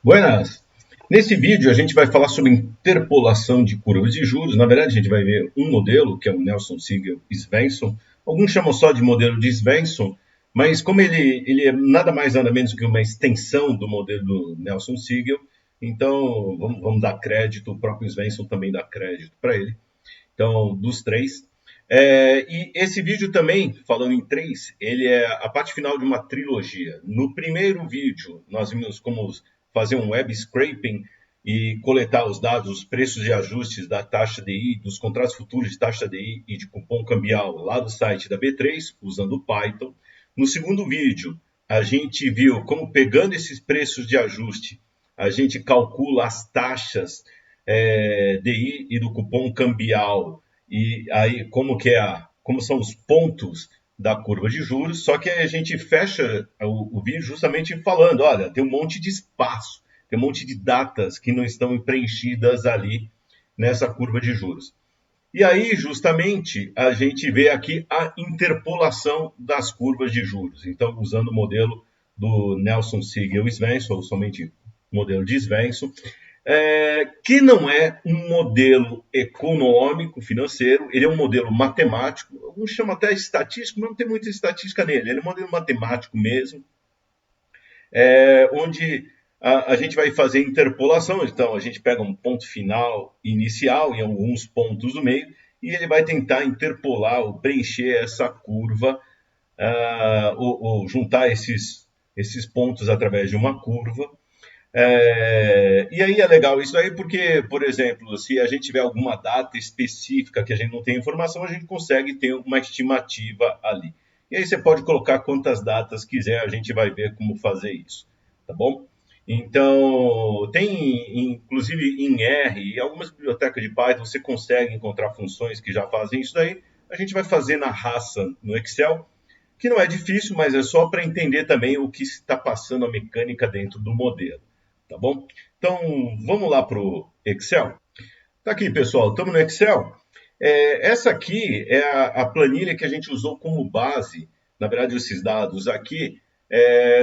Buenas! Nesse vídeo a gente vai falar sobre interpolação de curvas de juros. Na verdade, a gente vai ver um modelo, que é o Nelson Siegel Svensson. Alguns chamam só de modelo de Svensson, mas como ele é nada mais nada menos que uma extensão do modelo do Nelson Siegel, então vamos dar crédito, o próprio Svensson também dá crédito para ele. Então, dos três. E esse vídeo também, falando em três, ele é a parte final de uma trilogia. No primeiro vídeo, nós vimos como fazer um web scraping e coletar os dados, os preços de ajustes da taxa DI, dos contratos futuros de taxa DI e de cupom cambial lá do site da B3, usando o Python. No segundo vídeo, a gente viu como pegando esses preços de ajuste, a gente calcula as taxas DI e do cupom cambial, e aí como são os pontos da curva de juros, só que a gente fecha o vídeo justamente falando, olha, tem um monte de espaço, tem um monte de datas que não estão preenchidas ali nessa curva de juros. E aí, justamente, a gente vê aqui a interpolação das curvas de juros. Então, usando o modelo do Nelson Siegel Svensson, ou somente o modelo de Svensson, que não é um modelo econômico, financeiro, ele é um modelo matemático, alguns chamam até estatístico, mas não tem muita estatística nele, ele é um modelo matemático mesmo, onde a gente vai fazer interpolação, então a gente pega um ponto final inicial em alguns pontos do meio, e ele vai tentar interpolar ou preencher essa curva, ou juntar esses pontos através de uma curva. E aí é legal isso aí porque, por exemplo, se a gente tiver alguma data específica que a gente não tem informação, a gente consegue ter uma estimativa ali. E aí você pode colocar quantas datas quiser, a gente vai ver como fazer isso, tá bom? Então, tem inclusive em R e algumas bibliotecas de Python você consegue encontrar funções que já fazem isso daí. A gente vai fazer na raça no Excel, que não é difícil, mas é só para entender também o que está passando a mecânica dentro do modelo. Tá bom? Então, vamos lá para o Excel. Tá aqui, pessoal, estamos no Excel. Essa aqui é a planilha que a gente usou como base, na verdade, esses dados aqui,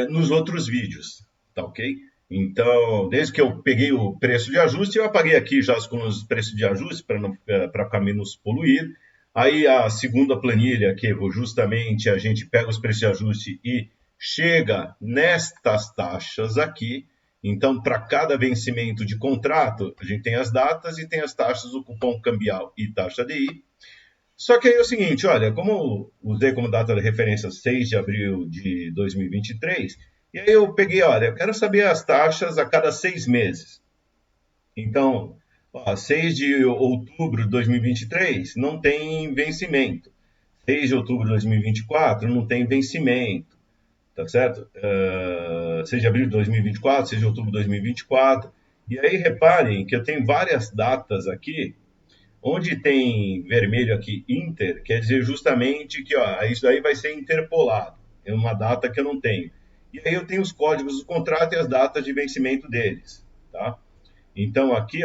nos outros vídeos, tá ok? Então, desde que eu peguei o preço de ajuste, eu apaguei aqui já os preços de ajuste para ficar menos poluído. Aí a segunda planilha, que justamente a gente pega os preços de ajuste e chega nestas taxas aqui. Então, para cada vencimento de contrato, a gente tem as datas e tem as taxas do cupom cambial e taxa DI. Só que aí é o seguinte, olha, como usei como data de referência 6 de abril de 2023, e aí eu peguei, olha, eu quero saber as taxas a cada 6 meses. Então, 6 de outubro de 2023 não tem vencimento. 6 de outubro de 2024 não tem vencimento, tá certo? 6 de abril de 2024, 6 de outubro de 2024. E aí reparem que eu tenho várias datas aqui, onde tem vermelho aqui, inter, quer dizer justamente que isso aí vai ser interpolado. É uma data que eu não tenho. E aí eu tenho os códigos do contrato e as datas de vencimento deles, tá? Então aqui,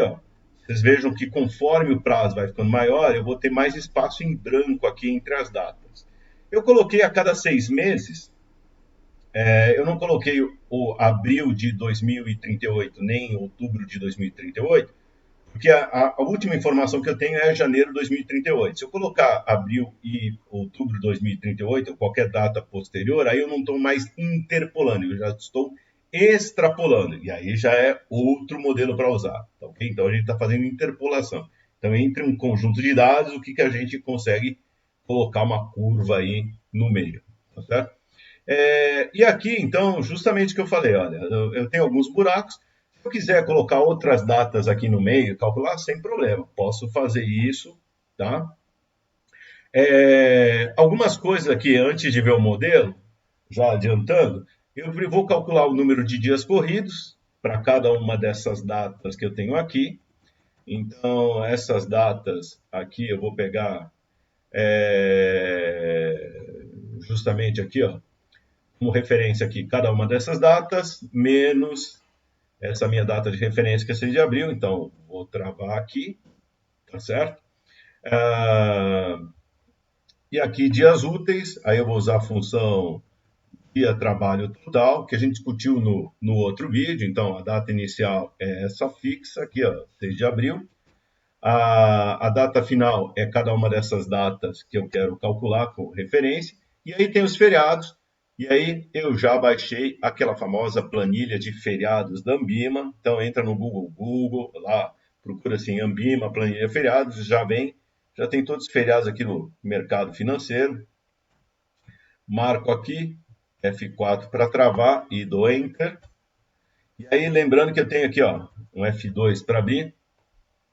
vocês vejam que conforme o prazo vai ficando maior, eu vou ter mais espaço em branco aqui entre as datas. Eu coloquei a cada 6 meses, eu não coloquei o abril de 2038 nem outubro de 2038, porque a última informação que eu tenho é janeiro de 2038. Se eu colocar abril e outubro de 2038, ou qualquer data posterior, aí eu não estou mais interpolando, eu já estou extrapolando. E aí já é outro modelo para usar. Tá, okay? Então a gente está fazendo interpolação. Então, entre um conjunto de dados, o que a gente consegue colocar uma curva aí no meio. Tá certo? E aqui, então, justamente o que eu falei, olha, eu tenho alguns buracos. Se eu quiser colocar outras datas aqui no meio, calcular, sem problema, posso fazer isso, tá? Algumas coisas aqui, antes de ver o modelo, já adiantando, eu vou calcular o número de dias corridos para cada uma dessas datas que eu tenho aqui. Então, essas datas aqui eu vou pegar justamente aqui, como referência aqui, cada uma dessas datas, menos essa minha data de referência que é 6 de abril, então vou travar aqui, tá certo? E aqui dias úteis, aí eu vou usar a função dia trabalho total, que a gente discutiu no outro vídeo, então a data inicial é essa fixa aqui, ó, 6 de abril. A data final é cada uma dessas datas que eu quero calcular com referência. E aí tem os feriados. E aí eu já baixei aquela famosa planilha de feriados da Ambima. Então entra no Google, lá procura assim Ambima, planilha de feriados, já vem, já tem todos os feriados aqui no mercado financeiro. Marco aqui, F4 para travar e dou Enter. E aí lembrando que eu tenho aqui ó, um F2 para abrir.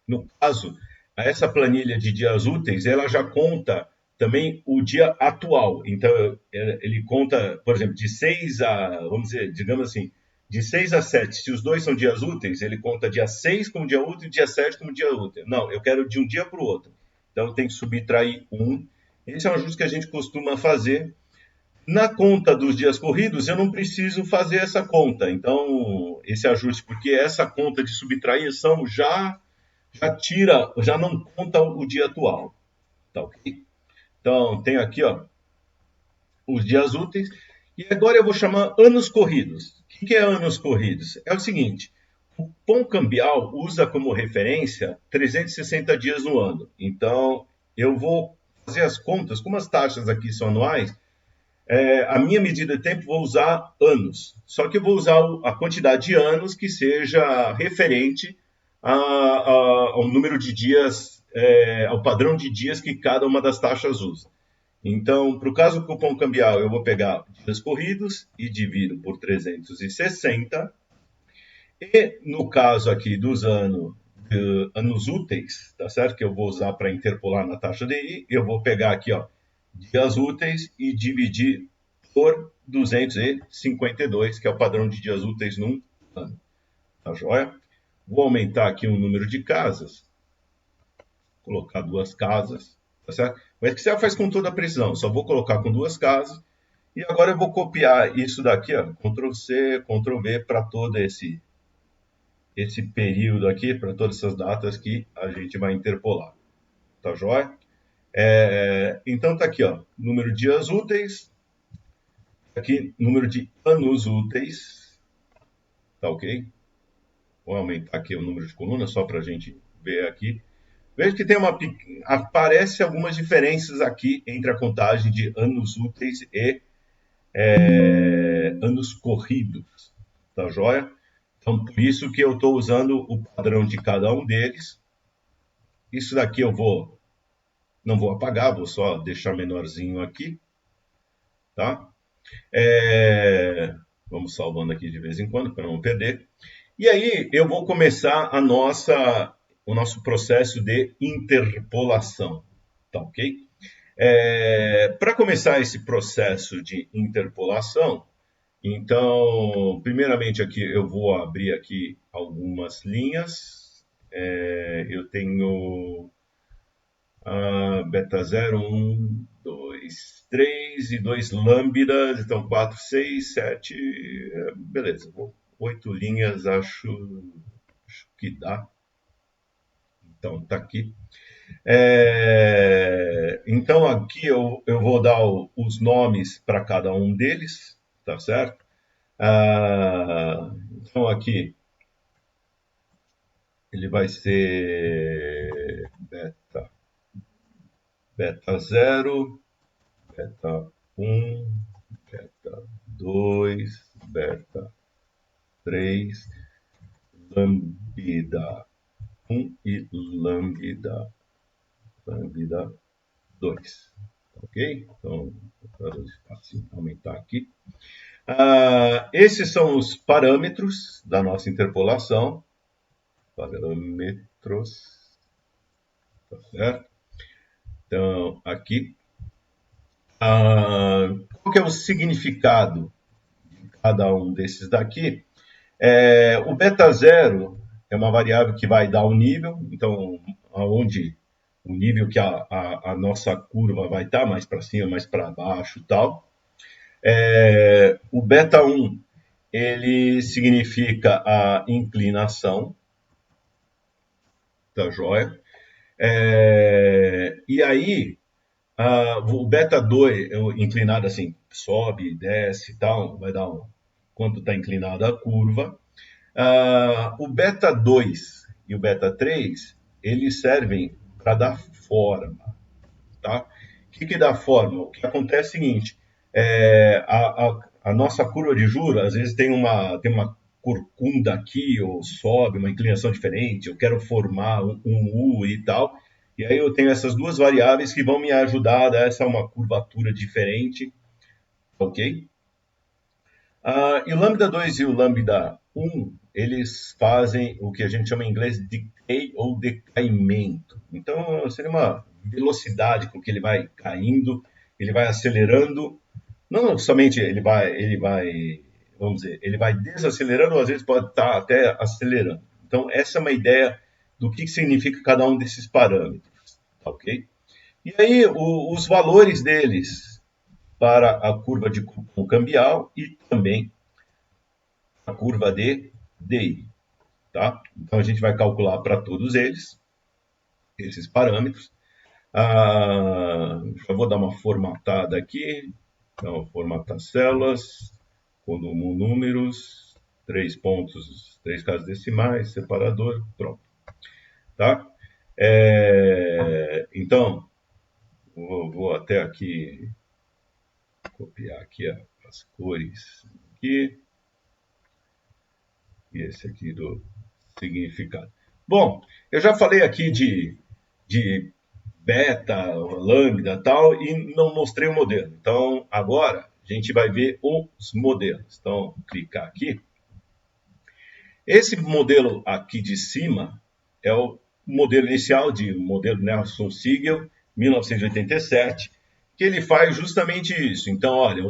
No caso, essa planilha de dias úteis, ela já conta também o dia atual. Então, ele conta, por exemplo, de 6 a, vamos dizer, digamos assim, de 6 a 7. Se os dois são dias úteis, ele conta dia 6 como dia útil e dia 7 como dia útil. Não, eu quero de um dia para o outro. Então, tem que subtrair um. Esse é um ajuste que a gente costuma fazer. Na conta dos dias corridos, eu não preciso fazer essa conta. Então, esse ajuste, porque essa conta de subtração já tira, já não conta o dia atual, tá ok? Então, tenho aqui, ó, os dias úteis, e agora eu vou chamar anos corridos. O que é anos corridos? É o seguinte, o pão cambial usa como referência 360 dias no ano. Então, eu vou fazer as contas, como as taxas aqui são anuais, a minha medida de tempo vou usar anos. Só que eu vou usar a quantidade de anos que seja referente ao número de dias, ao padrão de dias que cada uma das taxas usa. Então, para o caso do cupom cambial, eu vou pegar dias corridos e divido por 360. E no caso aqui dos anos úteis, tá certo? Que eu vou usar para interpolar na taxa DI, eu vou pegar aqui, ó, dias úteis e dividir por 252, que é o padrão de dias úteis num ano. Tá joia? Vou aumentar aqui o número de casas, colocar 2 casas, tá certo? O Excel faz com toda a precisão, só vou colocar com 2 casas. E agora eu vou copiar isso daqui, ó, Ctrl C, Ctrl V para todo esse período aqui, para todas essas datas que a gente vai interpolar. Tá joia? Então tá aqui, ó, número de dias úteis, aqui número de anos úteis, tá ok? Vou aumentar aqui o número de colunas só para a gente ver aqui. Veja que tem aparece algumas diferenças aqui entre a contagem de anos úteis e anos corridos, tá joia? Então, por isso que eu estou usando o padrão de cada um deles. Isso daqui eu não vou apagar, vou só deixar menorzinho aqui, tá? Vamos salvando aqui de vez em quando para não perder. E aí eu vou começar o nosso processo de interpolação, tá ok? Para começar esse processo de interpolação, então, primeiramente aqui eu vou abrir aqui algumas linhas. Eu tenho beta 0, 1, 2, 3 e 2 lambdas, então 4, 6, 7, beleza. 8 linhas acho que dá. Então tá aqui. Então aqui eu vou dar os nomes para cada um deles, tá certo? Então aqui ele vai ser beta 0, beta 1, beta 2, beta 3, lambda 1 e lambda 2. Ok? Então, vou assim, aumentar aqui. Esses são os parâmetros da nossa interpolação. Parâmetros. Tá certo? Então, aqui. Qual que é o significado de cada um desses daqui? O beta 0 é uma variável que vai dar o nível, então, aonde o nível que a nossa curva vai estar, mais para cima, mais para baixo e tal. O beta 1 ele significa a inclinação, tá joia? E aí, o beta 2, inclinado assim, sobe, desce e tal, vai dar quanto está inclinada a curva. O beta 2 e o beta 3, eles servem para dar forma, tá? O que dá forma? O que acontece é o seguinte, a nossa curva de juros, às vezes tem uma corcunda aqui, ou sobe, uma inclinação diferente, eu quero formar um U e tal, e aí eu tenho essas duas variáveis que vão me ajudar a dar essa uma curvatura diferente, ok? E o lambda 2 e o lambda 1, eles fazem o que a gente chama em inglês de decay ou decaimento. Então, seria uma velocidade com que ele vai caindo, ele vai acelerando. Não somente vamos dizer, ele vai desacelerando, ou às vezes pode estar até acelerando. Então, essa é uma ideia do que significa cada um desses parâmetros, ok? E aí, os valores deles para a curva de cupom cambial e também a curva de DI, tá? Então, a gente vai calcular para todos eles, esses parâmetros. Já vou dar uma formatada aqui. Então, formatar células, como números, 3 pontos, 3 casas decimais, separador, pronto. Tá? Então, vou até aqui copiar aqui as cores aqui, e esse aqui do significado. Bom, eu já falei aqui de beta, lambda tal, e não mostrei o modelo. Então, agora a gente vai ver os modelos. Então, vou clicar aqui. Esse modelo aqui de cima é o modelo inicial de modelo Nelson Siegel, 1987, que ele faz justamente isso. Então, olha,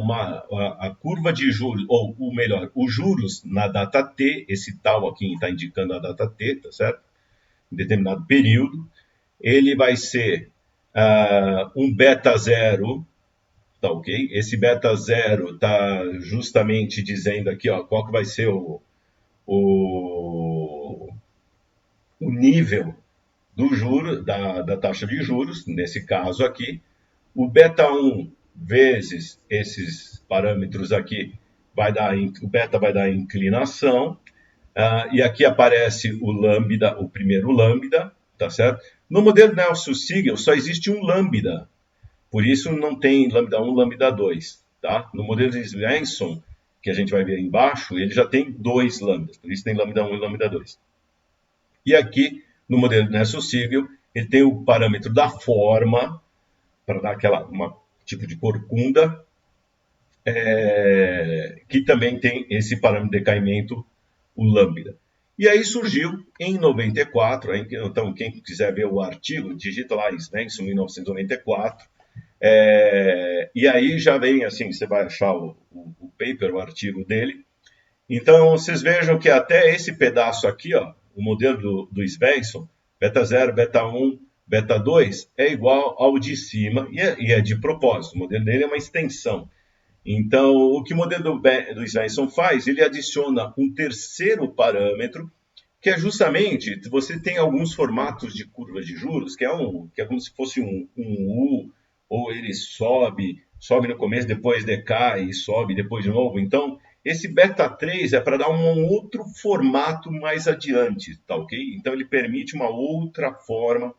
a curva de juros, ou melhor, os juros na data T, esse tal aqui está indicando a data T, tá certo? Em determinado período, ele vai ser um beta zero, tá ok? Esse beta zero está justamente dizendo aqui, ó, qual que vai ser o nível do juro, da taxa de juros, nesse caso aqui. O beta 1 vezes esses parâmetros aqui, o beta vai dar inclinação, e aqui aparece o lambda, o primeiro lambda, tá certo? No modelo Nelson-Siegel só existe um lambda, por isso não tem lambda 1, lambda 2, tá? No modelo de Svensson, que a gente vai ver embaixo, ele já tem dois lambdas, por isso tem lambda 1 e lambda 2. E aqui, no modelo Nelson-Siegel, ele tem o parâmetro da forma, para dar tipo de corcunda, que também tem esse parâmetro de decaimento, o lambda. E aí surgiu em 94, então quem quiser ver o artigo, digita lá Svensson 1994, e aí já vem assim, você vai achar o paper, o artigo dele. Então vocês vejam que até esse pedaço aqui, ó, o modelo do Svensson, beta 0, beta 1, beta 2, é igual ao de cima, e é de propósito, o modelo dele é uma extensão. Então, o que o modelo do Svensson faz, ele adiciona um terceiro parâmetro, que é justamente, você tem alguns formatos de curvas de juros, que é como se fosse um U, ou ele sobe no começo, depois decai, e sobe depois de novo. Então, esse beta 3 é para dar um outro formato mais adiante, tá ok? Então, ele permite uma outra forma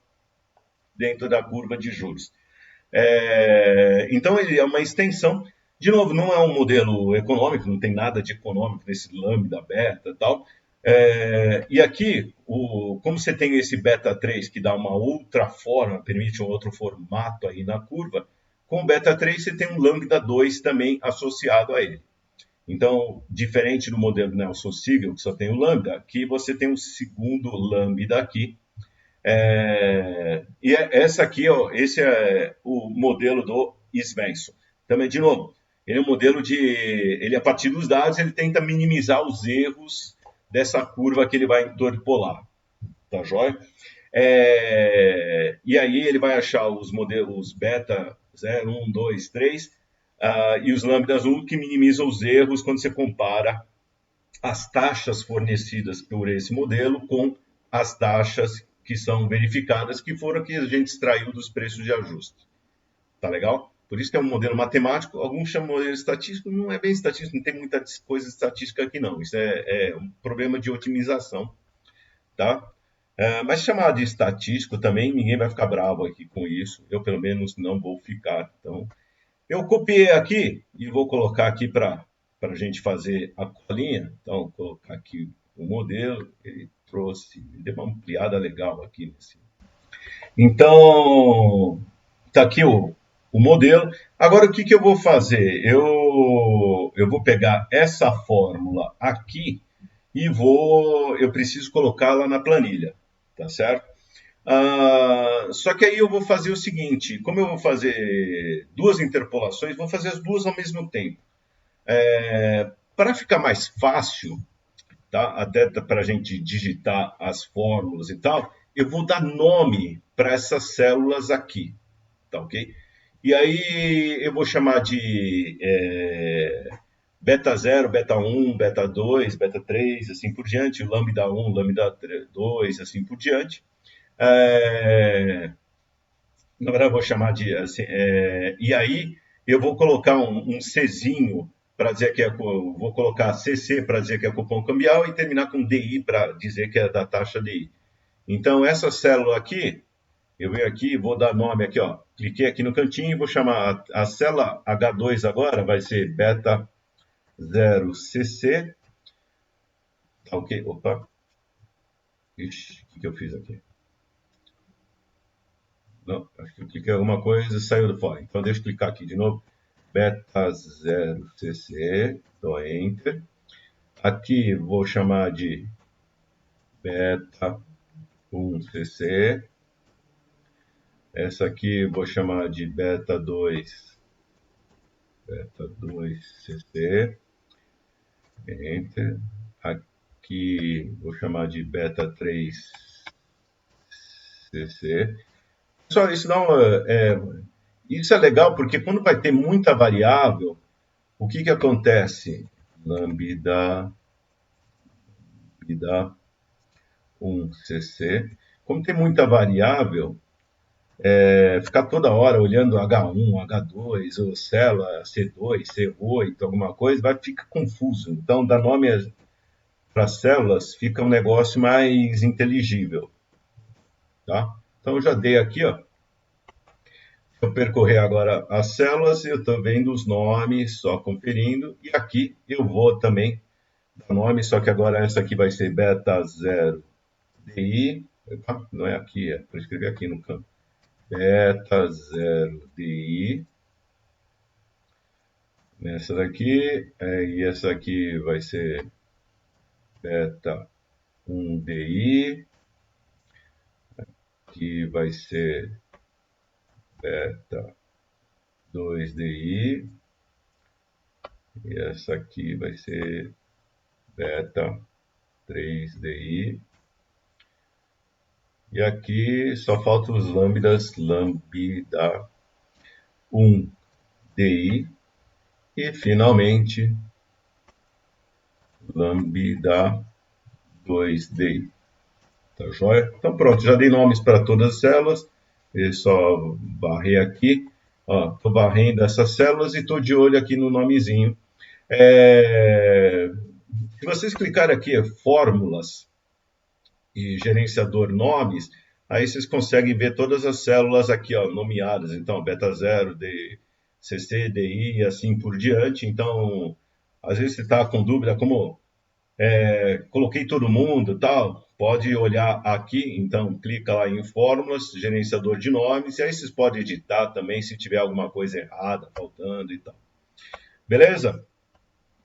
dentro da curva de juros. Então, ele é uma extensão. De novo, não é um modelo econômico, não tem nada de econômico nesse lambda, beta e tal. E aqui, como você tem esse beta 3 que dá uma outra forma, permite um outro formato aí na curva, com o beta 3 você tem um lambda 2 também associado a ele. Então, diferente do modelo Nelson Siegel, que só tem o lambda, aqui você tem um segundo lambda aqui. Essa aqui, ó, esse é o modelo do Svensson. Também, de novo, ele é um modelo ele a partir dos dados, ele tenta minimizar os erros dessa curva que ele vai interpolar, tá joia? E aí ele vai achar os modelos beta 0, 1, 2, 3 e os lambdas 1 que minimizam os erros quando você compara as taxas fornecidas por esse modelo com as taxas que são verificadas, que foram que a gente extraiu dos preços de ajuste. Tá legal? Por isso que é um modelo matemático, alguns chamam de modelo estatístico, não é bem estatístico, não tem muita coisa estatística aqui não, isso é um problema de otimização, tá? Mas chamar de estatístico também, ninguém vai ficar bravo aqui com isso, eu pelo menos não vou ficar. Então, eu copiei aqui e vou colocar aqui para a gente fazer a colinha. Então, vou colocar aqui o modelo, ele trouxe, ele deu uma ampliada legal aqui nesse. Então, está aqui o modelo. Agora, o que, que eu vou fazer? Eu vou pegar essa fórmula aqui e eu preciso colocá-la na planilha, tá certo? Só que aí eu vou fazer o seguinte, como eu vou fazer duas interpolações, vou fazer as duas ao mesmo tempo. Para ficar mais fácil, tá? Até para a gente digitar as fórmulas e tal, eu vou dar nome para essas células aqui, tá ok? E aí eu vou chamar de beta 0, beta 1, beta 2, beta 3, assim por diante, lambda 1, lambda 2, assim por diante. Na verdade, eu vou chamar de. Assim, e aí, eu vou colocar um Czinho para dizer que vou colocar CC para dizer que é cupom cambial e terminar com DI para dizer que é da taxa DI. Então, essa célula aqui, eu venho aqui, vou dar nome aqui, ó. Cliquei aqui no cantinho e vou chamar a célula H2 agora, vai ser beta 0CC. Tá ok? Opa. Ixi, o que eu fiz aqui? Não, acho que eu cliquei alguma coisa e saiu do fora. Então, deixa eu clicar aqui de novo. Beta 0CC, dou Enter. Aqui vou chamar de beta 1CC. Essa aqui vou chamar de beta 2CC. Enter. Aqui vou chamar de beta 3CC. Pessoal, isso é legal porque quando vai ter muita variável, o que, que acontece? Lambda 1CC. Como tem muita variável, ficar toda hora olhando H1, H2, ou célula C2, C8, alguma coisa, vai ficar confuso. Então, dar nome para células fica um negócio mais inteligível. Tá? Então, eu já dei aqui, ó. Eu percorrer agora as células, eu estou vendo os nomes, só conferindo. E aqui eu vou também dar nome, só que agora essa aqui vai ser beta 0 DI. Não é aqui, é para escrever aqui no campo. Beta 0 DI. Nessa daqui, e essa aqui vai ser beta 1 DI. Aqui vai ser beta 2 DI. E essa aqui vai ser beta 3 DI. E aqui só faltam os lambdas, lambda 1 DI. E finalmente, lambda 2 DI. Tá joia? Então pronto, já dei nomes para todas as células. Eu só varrer aqui. Estou varrendo essas células e estou de olho aqui no nomezinho. Se vocês clicarem aqui, fórmulas e gerenciador nomes, aí vocês conseguem ver todas as células aqui, ó, nomeadas. Então, beta 0, CC, DI e assim por diante. Então, às vezes você está com dúvida, como coloquei todo mundo tal, pode olhar aqui, então clica lá em fórmulas, gerenciador de nomes, e aí vocês podem editar também se tiver alguma coisa errada, faltando e tal. Beleza?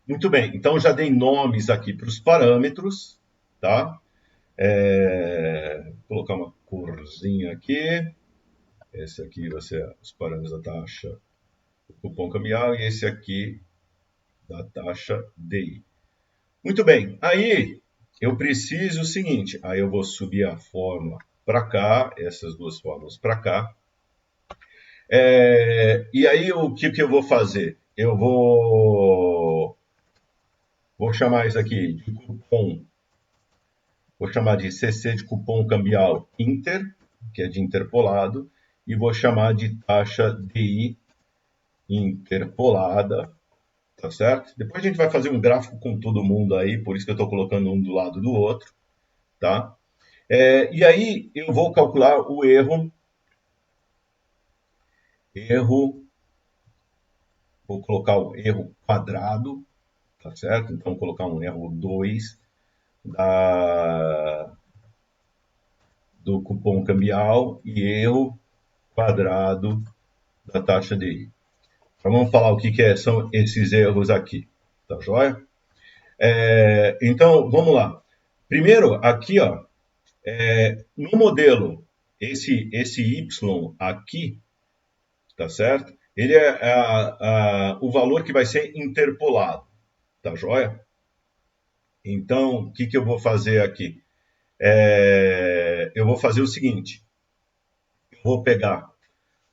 Muito bem, então já dei nomes aqui para os parâmetros, tá? Vou colocar uma corzinha aqui. Esse aqui vai ser os parâmetros da taxa do cupom cambial e esse aqui da taxa DI. Muito bem, aí eu preciso o seguinte, aí eu vou subir a fórmula para cá, essas duas fórmulas para cá. E aí o que eu vou fazer? Eu vou Vou chamar isso aqui de cupom, vou chamar de CC de cupom cambial inter, que é de interpolado, e vou chamar de taxa DI interpolada, tá certo? Depois a gente vai fazer um gráfico com todo mundo aí, por isso que eu estou colocando um do lado do outro, tá? E aí eu vou calcular o erro, vou colocar o erro quadrado, tá certo? Então, vou colocar um erro 2 do cupom cambial e erro quadrado da taxa de I. Então, vamos falar o que são esses erros aqui, tá joia? Então, vamos lá. Primeiro, aqui, ó, no modelo, esse Y aqui, tá certo? Ele é o valor que vai ser interpolado, tá joia? Então, o que eu vou fazer aqui? Eu vou fazer o seguinte: eu vou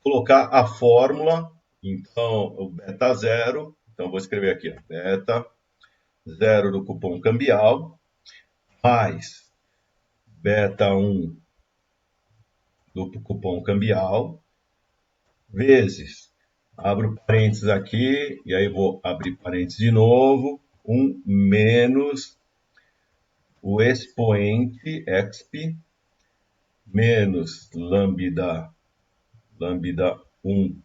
colocar a fórmula, então, o beta zero, então vou escrever aqui, ó, beta zero do cupom cambial, mais beta 1 do cupom cambial, vezes, abro parênteses aqui, e aí vou abrir parênteses de novo, 1 menos o expoente exp menos lambda 1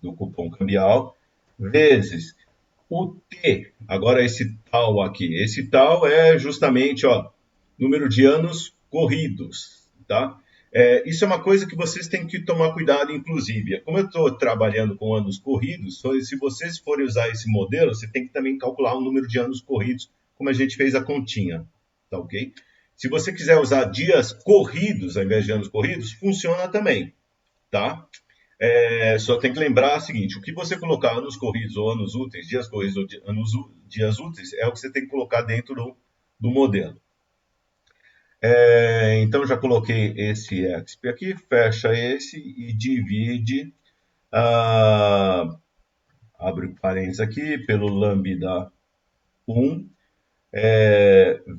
do cupom cambial, vezes o T, agora esse tal aqui. Esse tal é justamente, ó, número de anos corridos, tá? Isso é uma coisa que vocês têm que tomar cuidado, inclusive. Como eu estou trabalhando com anos corridos, se vocês forem usar esse modelo, você tem que também calcular o número de anos corridos, como a gente fez a continha, tá ok? Se você quiser usar dias corridos ao invés de anos corridos, funciona também, tá? Só tem que lembrar o seguinte: o que você colocar anos corridos ou anos úteis, dias corridos ou dias úteis, é o que você tem que colocar dentro do modelo. Então, já coloquei esse exp aqui, fecha esse e divide, abre parênteses aqui, pelo lambda 1,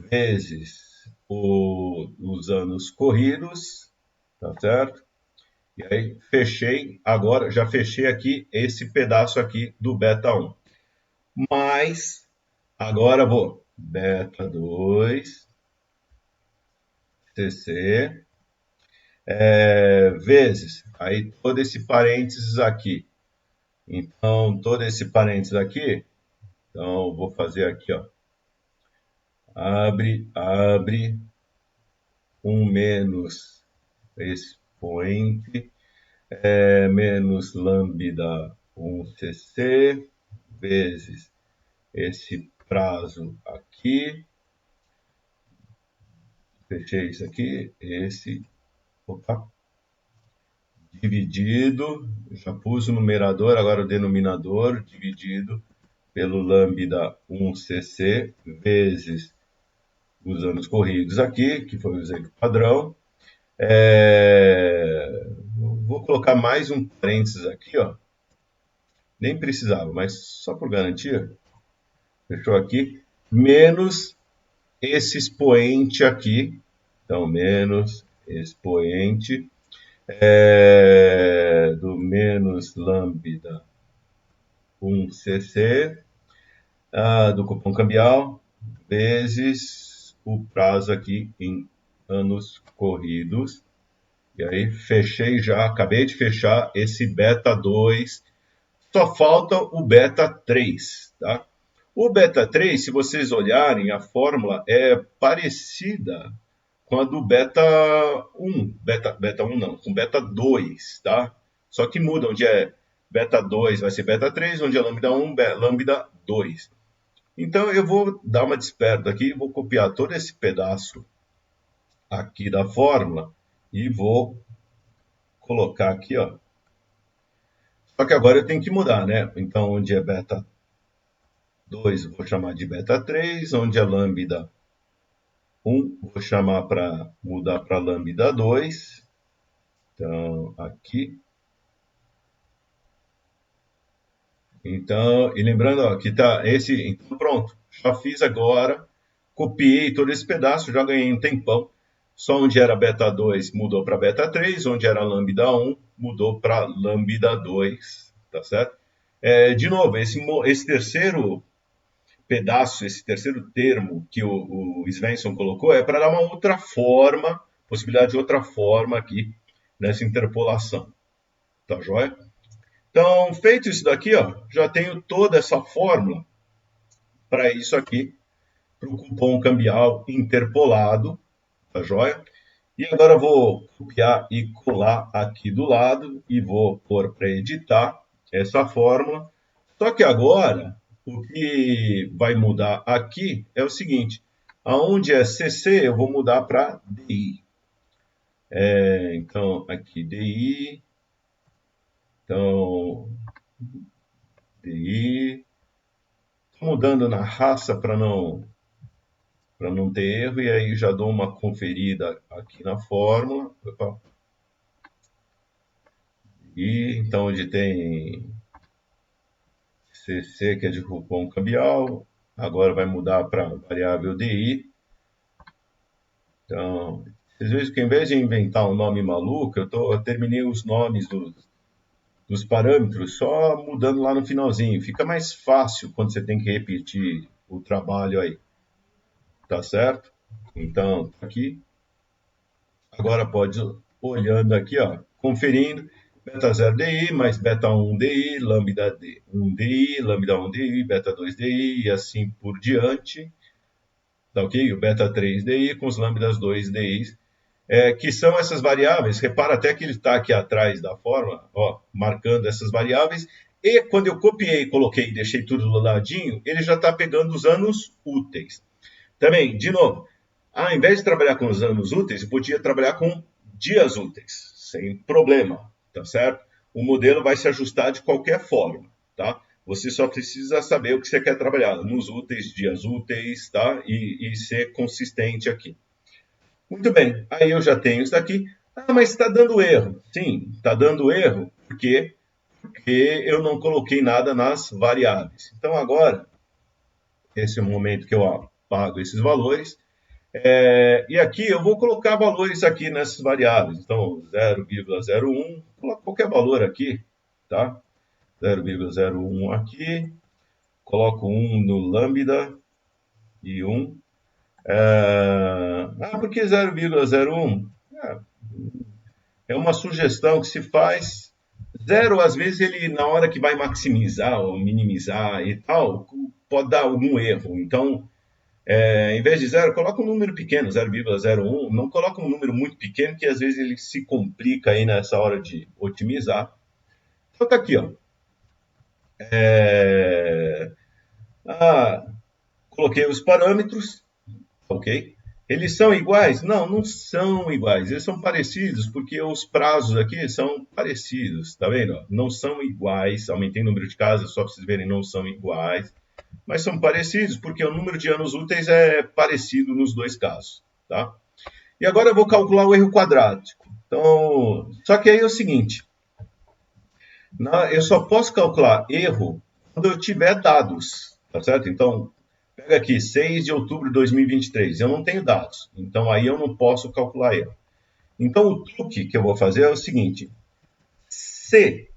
vezes os anos corridos, tá certo? E aí, fechei, agora já fechei aqui esse pedaço aqui do beta 1. Mas, agora vou, beta 2, CC, vezes, aí todo esse parênteses aqui. Então, todo esse parênteses aqui, então, vou fazer aqui, ó, abre, 1 menos expoente, menos lambda 1cc, vezes esse prazo aqui, fechei isso aqui, opa, dividido, já pus o numerador, agora o denominador, dividido pelo lambda 1cc, vezes os anos corridos aqui, que foi o exemplo padrão. Vou colocar mais um parênteses aqui, ó. Nem precisava, mas só por garantia, fechou aqui, menos esse expoente aqui, então menos expoente do menos lambda 1cc do cupom cambial, vezes o prazo aqui em anos corridos. E aí fechei já, acabei de fechar esse beta 2, só falta o beta 3, tá? O beta 3, se vocês olharem, a fórmula é parecida com a do beta 1, beta 1 não, com beta 2, tá? Só que muda, onde é beta 2 vai ser beta 3, onde é lambda 1, lambda 2. Então eu vou dar uma desperta aqui, vou copiar todo esse pedaço aqui da fórmula e vou colocar aqui, ó. Só que agora eu tenho que mudar, né? Então, onde é beta 2, vou chamar de beta 3, onde é lambda 1, vou chamar para mudar para lambda 2. Então, aqui. Então, e lembrando, ó, que tá esse, então pronto, já fiz agora, copiei todo esse pedaço, já ganhei um tempão. Só onde era beta 2 mudou para beta 3, onde era lambda 1 mudou para lambda 2, tá certo? De novo, esse terceiro pedaço, esse terceiro termo que o Svensson colocou é para dar uma outra forma, possibilidade de outra forma aqui nessa interpolação, tá joia? Então, feito isso daqui, ó, já tenho toda essa fórmula para isso aqui, para o cupom cambial interpolado, tá joia? E agora eu vou copiar e colar aqui do lado e vou pôr para editar essa fórmula. Só que agora, o que vai mudar aqui é o seguinte, aonde é CC eu vou mudar para DI. Então, aqui DI, então DI, estou mudando na raça para não ter erro, e aí já dou uma conferida aqui na fórmula. Opa. E então, onde tem CC, que é de cupom cambial, agora vai mudar para variável DI. Então, vocês veem que, ao invés de inventar um nome maluco, eu terminei os nomes dos parâmetros só mudando lá no finalzinho. Fica mais fácil quando você tem que repetir o trabalho aí. Tá certo? Então, aqui. Agora pode ir olhando aqui, ó, conferindo. Beta 0 DI mais beta 1 DI, lambda 1 DI, lambda 1 DI, beta 2 DI e assim por diante. Tá ok? O beta 3 DI com os lambdas 2 DI, que são essas variáveis. Repara até que ele está aqui atrás da fórmula, ó, marcando essas variáveis. E quando eu copiei, coloquei e deixei tudo do ladinho, ele já está pegando os anos úteis. Também, de novo, ao invés de trabalhar com os anos úteis, eu podia trabalhar com dias úteis, sem problema, tá certo? O modelo vai se ajustar de qualquer forma, tá? Você só precisa saber o que você quer trabalhar, nos úteis, dias úteis, tá? E ser consistente aqui. Muito bem, aí eu já tenho isso daqui. Ah, mas está dando erro. Sim, está dando erro porque eu não coloquei nada nas variáveis. Então agora, esse é o momento que eu apago esses valores. E aqui eu vou colocar valores aqui nessas variáveis. Então, 0,01, coloco qualquer valor aqui, tá? 0,01 aqui, coloco 1 no lambda e 1. Por que 0,01? É uma sugestão que se faz. Zero, às vezes, ele, na hora que vai maximizar ou minimizar e tal, pode dar algum erro. Então, em vez de zero, coloca um número pequeno, 0,01. Não coloca um número muito pequeno, que às vezes ele se complica aí nessa hora de otimizar. Então tá aqui, ó. Coloquei os parâmetros, ok? Eles são iguais? Não, não são iguais. Eles são parecidos porque os prazos aqui são parecidos, tá vendo? Não são iguais. Aumentei o número de casas, só para vocês verem, não são iguais. Mas são parecidos porque o número de anos úteis é parecido nos dois casos, tá? E agora eu vou calcular o erro quadrático. Então, só que aí é o seguinte, eu só posso calcular erro quando eu tiver dados, tá certo? Então, pega aqui, 6 de outubro de 2023, eu não tenho dados, então aí eu não posso calcular erro. Então, o truque que eu vou fazer é o seguinte, se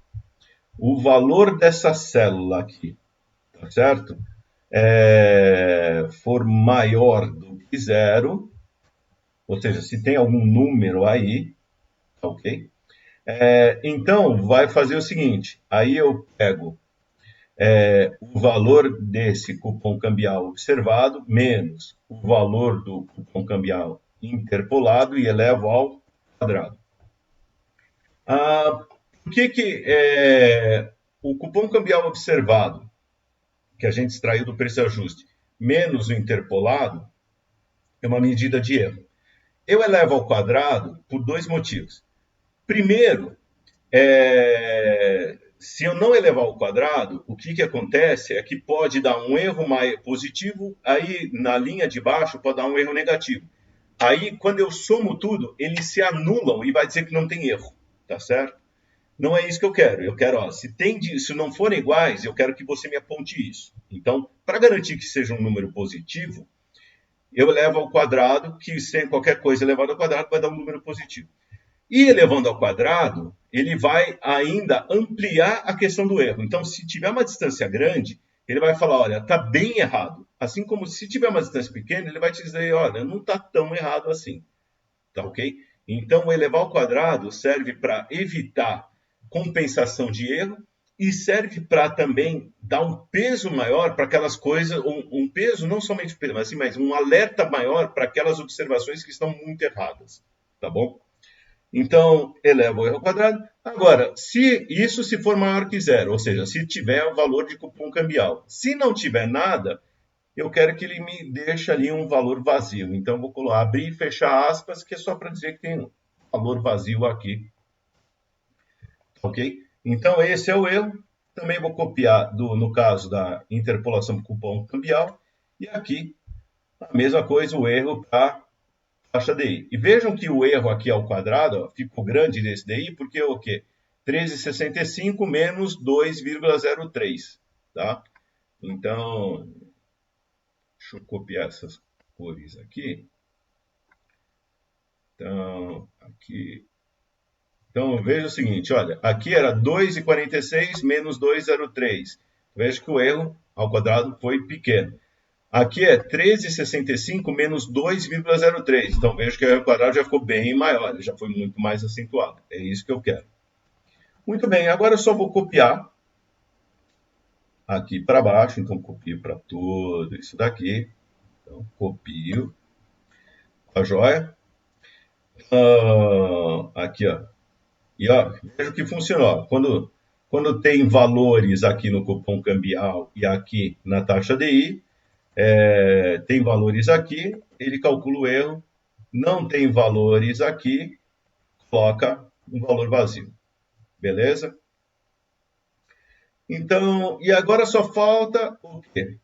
o valor dessa célula aqui, tá certo? For maior do que zero, ou seja, se tem algum número aí, ok? Então, vai fazer o seguinte, aí eu pego o valor desse cupom cambial observado menos o valor do cupom cambial interpolado e elevo ao quadrado. Por que o cupom cambial observado, que a gente extraiu do preço de ajuste, menos o interpolado, é uma medida de erro? Eu elevo ao quadrado por dois motivos. Primeiro, se eu não elevar ao quadrado, o que acontece é que pode dar um erro mais positivo, aí na linha de baixo pode dar um erro negativo. Aí, quando eu somo tudo, eles se anulam e vai dizer que não tem erro, tá certo? Não é isso que eu quero. Eu quero, ó, se não forem iguais, eu quero que você me aponte isso. Então, para garantir que seja um número positivo, eu elevo ao quadrado, que sem qualquer coisa elevado ao quadrado vai dar um número positivo. E elevando ao quadrado, ele vai ainda ampliar a questão do erro. Então, se tiver uma distância grande, ele vai falar, olha, está bem errado. Assim como se tiver uma distância pequena, ele vai te dizer, olha, não está tão errado assim. Tá ok? Então, o elevar ao quadrado serve para evitar compensação de erro e serve para também dar um peso maior para aquelas coisas, um peso não somente, assim, mas um alerta maior para aquelas observações que estão muito erradas. Tá bom? Então, eleva o erro ao quadrado. Agora, se for maior que zero, ou seja, se tiver o valor de cupom cambial. Se não tiver nada, eu quero que ele me deixe ali um valor vazio. Então, eu vou abrir e fechar aspas, que é só para dizer que tem um valor vazio aqui. Ok? Então, esse é o erro. Também vou copiar, no caso da interpolação do cupom cambial. E aqui, a mesma coisa, o erro para taxa DI. E vejam que o erro aqui ao quadrado, ó, ficou grande desse DI, porque o quê? 13,65 menos 2,03. Tá? Então, deixa eu copiar essas cores aqui. Então, veja o seguinte, olha, aqui era 2,46 menos 2,03. Veja que o erro ao quadrado foi pequeno. Aqui é 13,65 menos 2,03. Então, veja que o erro ao quadrado já ficou bem maior, já foi muito mais acentuado. É isso que eu quero. Muito bem, agora eu só vou copiar aqui para baixo. Então, copio para tudo isso daqui. Então, copio. A joia. Aqui, ó. E ó, veja que funcionou. Quando tem valores aqui no cupom cambial e aqui na taxa DI, tem valores aqui, ele calcula o erro. Não tem valores aqui, coloca um valor vazio. Beleza? Então, e agora só falta o quê?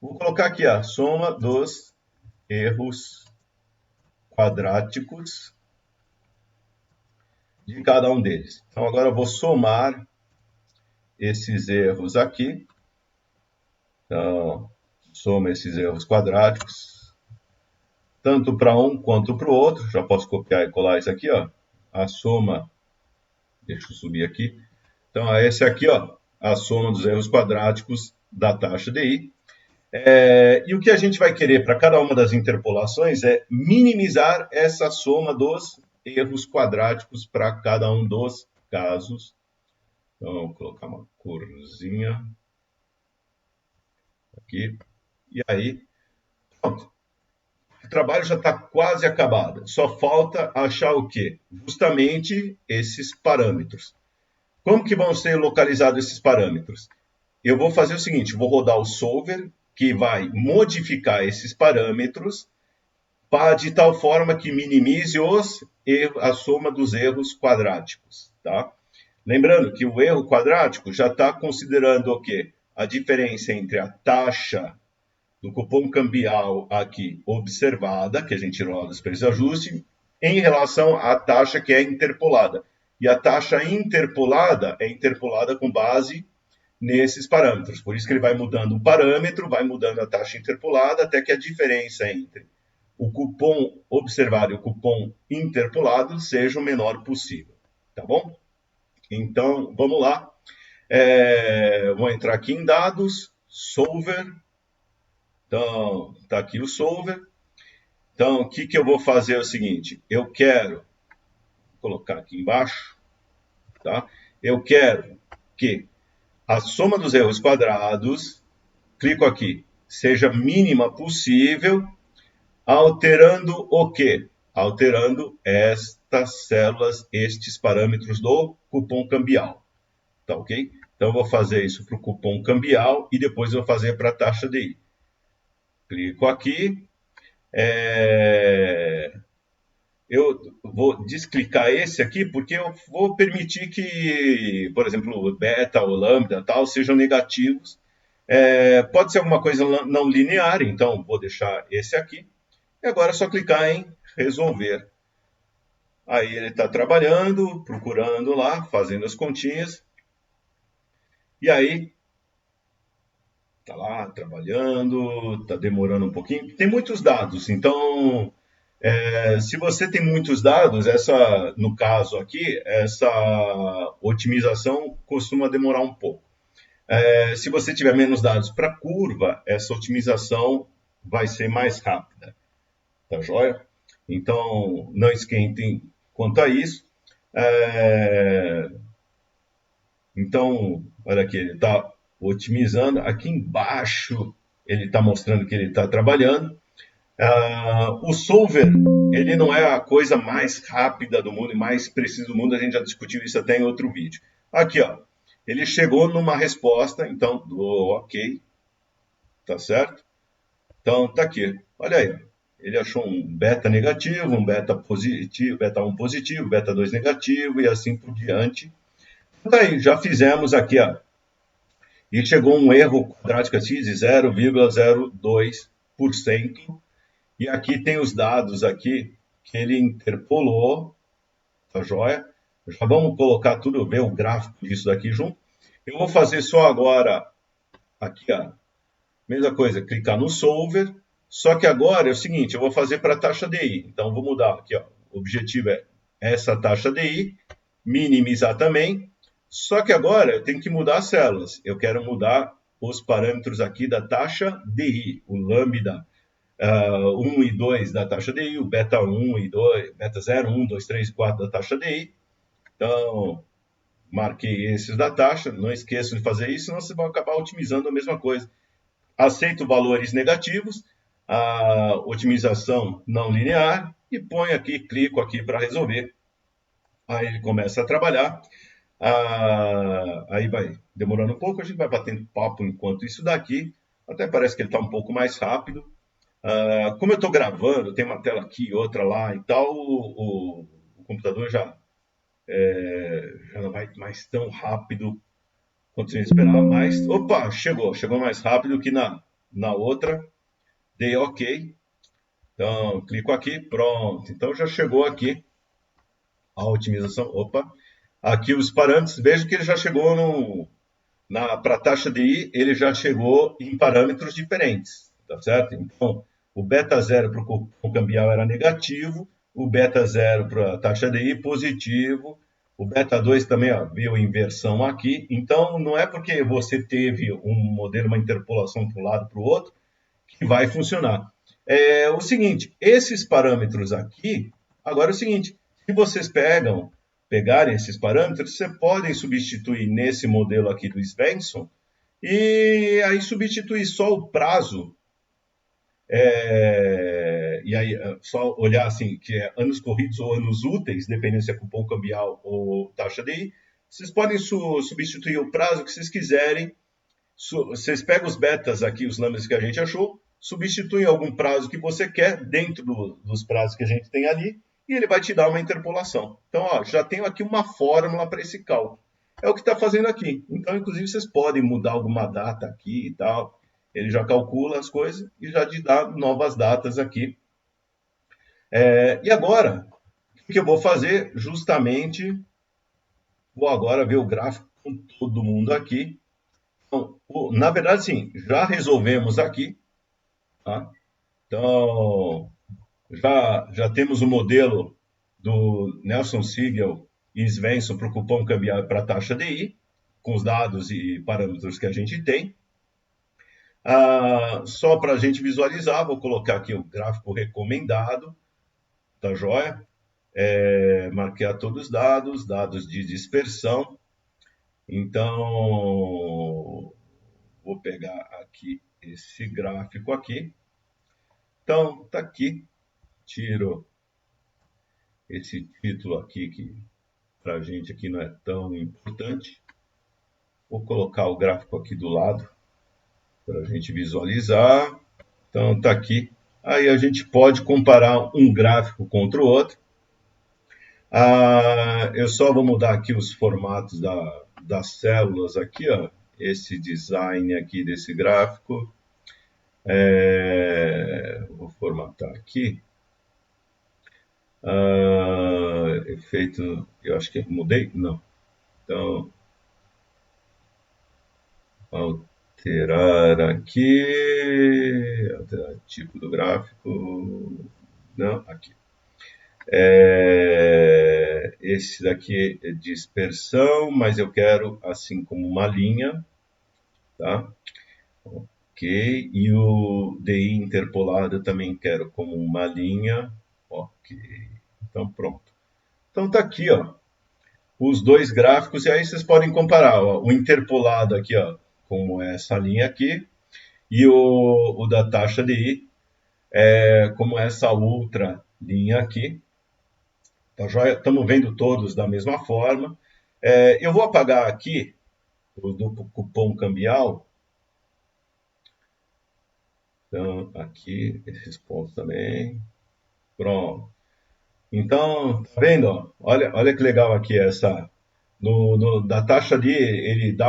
Vou colocar aqui a soma dos erros quadráticos de cada um deles. Então, agora eu vou somar esses erros aqui. Então, soma esses erros quadráticos, tanto para um quanto para o outro. Já posso copiar e colar isso aqui, ó. A soma, deixa eu subir aqui. Então, esse aqui, ó, a soma dos erros quadráticos da taxa DI. E o que a gente vai querer para cada uma das interpolações é minimizar essa soma dos erros quadráticos para cada um dos casos. Então, vou colocar uma corzinha aqui. E aí, pronto. O trabalho já está quase acabado. Só falta achar o quê? Justamente esses parâmetros. Como que vão ser localizados esses parâmetros? Eu vou fazer o seguinte, vou rodar o solver, que vai modificar esses parâmetros de tal forma que minimize a soma dos erros quadráticos. Tá? Lembrando que o erro quadrático já está considerando o quê? A diferença entre a taxa do cupom cambial aqui observada, que a gente roda os preços de ajuste, em relação à taxa que é interpolada. E a taxa interpolada é interpolada com base nesses parâmetros. Por isso que ele vai mudando o parâmetro, vai mudando a taxa interpolada, até que a diferença entre o cupom observado e o cupom interpolado seja o menor possível. Tá bom? Então, vamos lá. Vou entrar aqui em dados, solver. Então, está aqui o solver. Então, o que eu vou fazer é o seguinte. Eu quero colocar aqui embaixo. Tá? Eu quero que a soma dos erros quadrados, clico aqui, seja mínima possível, alterando o quê? Alterando estas células, estes parâmetros do cupom cambial. Tá ok? Então, eu vou fazer isso para o cupom cambial e depois eu vou fazer para a taxa DI. Clico aqui. Eu vou desclicar esse aqui porque eu vou permitir que, por exemplo, o beta ou lambda tal sejam negativos. Pode ser alguma coisa não linear, então vou deixar esse aqui. E agora é só clicar em resolver Aí ele está trabalhando, procurando lá, fazendo as continhas. E aí, está lá trabalhando, está demorando um pouquinho. Tem muitos dados, então, se você tem muitos dados, no caso aqui, essa otimização costuma demorar um pouco. Se você tiver menos dados para curva, essa otimização vai ser mais rápida, tá joia? Então, não esquentem quanto a isso. Então, olha aqui, ele está otimizando. Aqui embaixo, ele está mostrando que ele está trabalhando. O solver, ele não é a coisa mais rápida do mundo e mais precisa do mundo. A gente já discutiu isso até em outro vídeo. Aqui, ó, ele chegou numa resposta, então, do ok, tá certo? Então, tá aqui. Olha aí, ele achou um beta negativo, um beta positivo, beta 1 positivo, beta 2 negativo e assim por diante. Então, tá aí, já fizemos aqui, ó. E chegou um erro quadrático aqui de 0,02%. E aqui tem os dados aqui que ele interpolou, tá joia? Já vamos colocar tudo, ver o gráfico disso daqui junto. Eu vou fazer só agora, aqui, ó, mesma coisa, clicar no solver, só que agora é o seguinte, eu vou fazer para a taxa DI. Então, vou mudar aqui, ó, o objetivo é essa taxa DI, minimizar também, só que agora eu tenho que mudar as células. Eu quero mudar os parâmetros aqui da taxa DI, o lambda 1 e 2 da taxa DI, o beta 1 e 2, beta 0, 1, 2, 3 e 4 da taxa DI. Então, marquei esses da taxa, não esqueçam de fazer isso, senão vocês vão acabar otimizando a mesma coisa. Aceito valores negativos, a otimização não linear, e ponho aqui, clico aqui para resolver. Aí ele começa a trabalhar, aí vai demorando um pouco, a gente vai batendo papo enquanto isso daqui, até parece que ele está um pouco mais rápido. Como eu estou gravando, tem uma tela aqui, outra lá e tal, o computador já não vai mais tão rápido quanto a gente esperava, mas, opa, chegou mais rápido que na outra, dei OK, então clico aqui, pronto, então já chegou aqui a otimização, opa, aqui os parâmetros, veja que ele já chegou para a taxa DI, ele já chegou em parâmetros diferentes, tá certo? Então, o beta 0 para o cambial era negativo, o beta 0 para a taxa DI positivo, o beta 2 também ó, viu inversão aqui. Então, não é porque você teve um modelo, uma interpolação para um lado para o outro, que vai funcionar. É o seguinte, esses parâmetros aqui, agora é o seguinte, se vocês pegarem esses parâmetros, você podem substituir nesse modelo aqui do Svensson e aí substituir só o prazo e aí só olhar assim que é anos corridos ou anos úteis, dependendo se é cupom cambial ou taxa DI. Vocês podem substituir o prazo que vocês quiserem. Vocês pegam os betas aqui, os lambdas que a gente achou, substituem algum prazo que você quer dentro dos prazos que a gente tem ali e ele vai te dar uma interpolação. Então, ó, já tenho aqui uma fórmula para esse cálculo. É o que está fazendo aqui. Então, inclusive, vocês podem mudar alguma data aqui e tal. Ele já calcula as coisas e já te dá novas datas aqui. E agora, o que eu vou fazer? Justamente, vou agora ver o gráfico com todo mundo aqui. Então, na verdade, sim, já resolvemos aqui. Tá? Então, já temos o modelo do Nelson Siegel e Svensson para o cupom cambial para a taxa DI, com os dados e parâmetros que a gente tem. Só para a gente visualizar, vou colocar aqui o gráfico recomendado, tá joia? Marquear todos os dados de dispersão. Então, vou pegar aqui esse gráfico aqui. Então, tá aqui, tiro esse título aqui que para a gente aqui não é tão importante. Vou colocar o gráfico aqui do lado para a gente visualizar. Então tá aqui. Aí a gente pode comparar um gráfico contra o outro. Eu só vou mudar aqui os formatos das células aqui, ó. Esse design aqui desse gráfico. Vou formatar aqui. feito, eu acho que mudei? Não. Então, alterar aqui, alterar tipo do gráfico, não, aqui. Esse daqui é dispersão, mas eu quero assim como uma linha, tá? Ok, e o DI interpolado eu também quero como uma linha, ok. Então pronto. Então tá aqui, ó, os dois gráficos e aí vocês podem comparar, ó, o interpolado aqui, ó, como essa linha aqui, e o da taxa DI como essa outra linha aqui. Tá joia? Estamos vendo todos da mesma forma. Eu vou apagar aqui o do cupom cambial. Então, aqui, esses pontos também. Pronto. Então, tá vendo? Ó? Olha que legal aqui essa. Da taxa de ele dá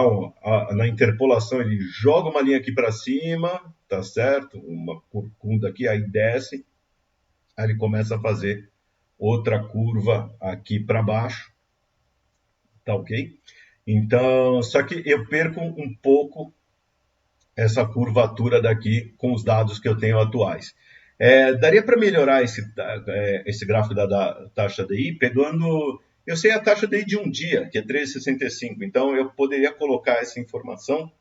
na interpolação, ele joga uma linha aqui para cima, tá certo? Uma curva aqui, aí desce, aí ele começa a fazer outra curva aqui para baixo, tá ok? Então, só que eu perco um pouco essa curvatura daqui com os dados que eu tenho atuais. Daria para melhorar esse gráfico da taxa DI pegando. Eu sei a taxa DI de um dia, que é 13,65, então eu poderia colocar essa informação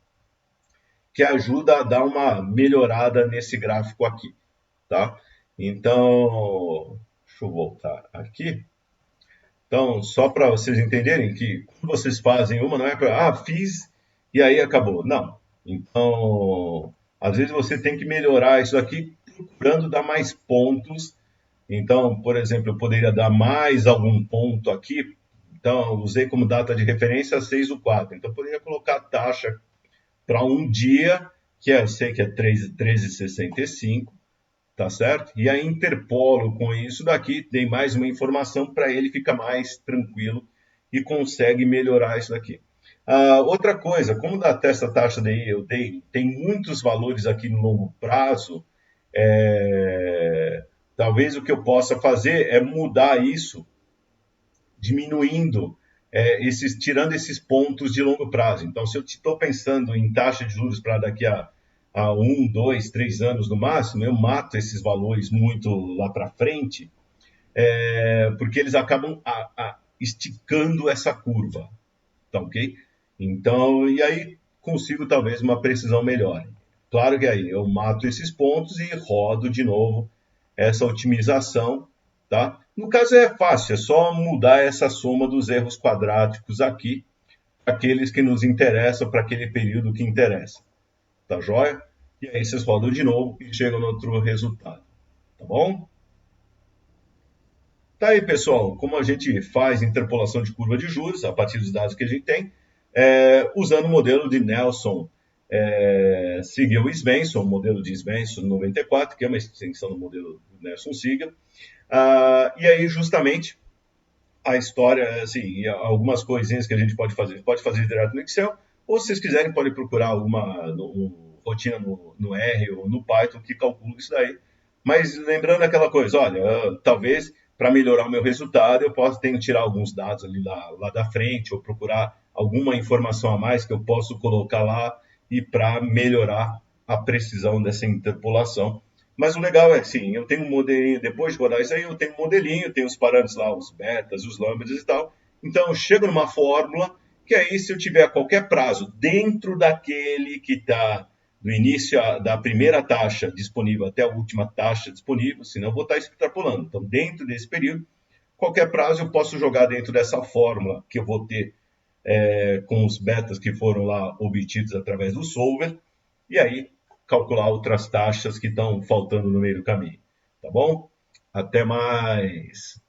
que ajuda a dar uma melhorada nesse gráfico aqui, tá? Então, deixa eu voltar aqui. Então, só para vocês entenderem que quando vocês fazem uma, não é para, fiz e aí acabou. Não. Então, às vezes você tem que melhorar isso aqui procurando dar mais pontos. Então, por exemplo, eu poderia dar mais algum ponto aqui. Então, usei como data de referência 6 do 4. Então, eu poderia colocar a taxa para um dia, que eu sei que é 13,65, tá certo? E aí interpolo com isso daqui, dei mais uma informação para ele ficar mais tranquilo e consegue melhorar isso daqui. Outra coisa, como da essa taxa daí eu dei, tem muitos valores aqui no longo prazo, talvez o que eu possa fazer é mudar isso, diminuindo tirando esses pontos de longo prazo. Então, se eu estou pensando em taxa de juros para daqui a 1, 2, 3 anos no máximo, eu mato esses valores muito lá para frente, porque eles acabam esticando essa curva, tá ok? Então, e aí consigo talvez uma precisão melhor. Claro que aí eu mato esses pontos e rodo de novo essa otimização, tá? No caso é fácil, é só mudar essa soma dos erros quadráticos aqui, aqueles que nos interessam para aquele período que interessa, tá joia? E aí vocês rodam de novo e chegam no outro resultado, tá bom? Tá aí, pessoal, como a gente faz interpolação de curva de juros a partir dos dados que a gente tem, usando o modelo de Nelson Siegel e Svensson, o modelo de Svensson 94, que é uma extensão do modelo Nelson Siegel. E aí, justamente, a história, assim, algumas coisinhas que a gente pode fazer direto no Excel, ou se vocês quiserem, podem procurar alguma rotina no R ou no Python que calcula isso daí. Mas lembrando aquela coisa, olha, talvez para melhorar o meu resultado eu tenho que tirar alguns dados ali lá da frente, ou procurar alguma informação a mais que eu posso colocar lá e para melhorar a precisão dessa interpolação. Mas o legal é assim, eu tenho um modelinho, depois de rodar isso aí, eu tenho um modelinho, tenho os parâmetros lá, os betas, os lambdas e tal. Então, eu chego numa fórmula, que aí se eu tiver qualquer prazo dentro daquele que está do início da primeira taxa disponível até a última taxa disponível, senão eu vou estar extrapolando. Então, dentro desse período, qualquer prazo eu posso jogar dentro dessa fórmula que eu vou ter com os betas que foram lá obtidos através do solver, e aí calcular outras taxas que estão faltando no meio do caminho. Tá bom? Até mais!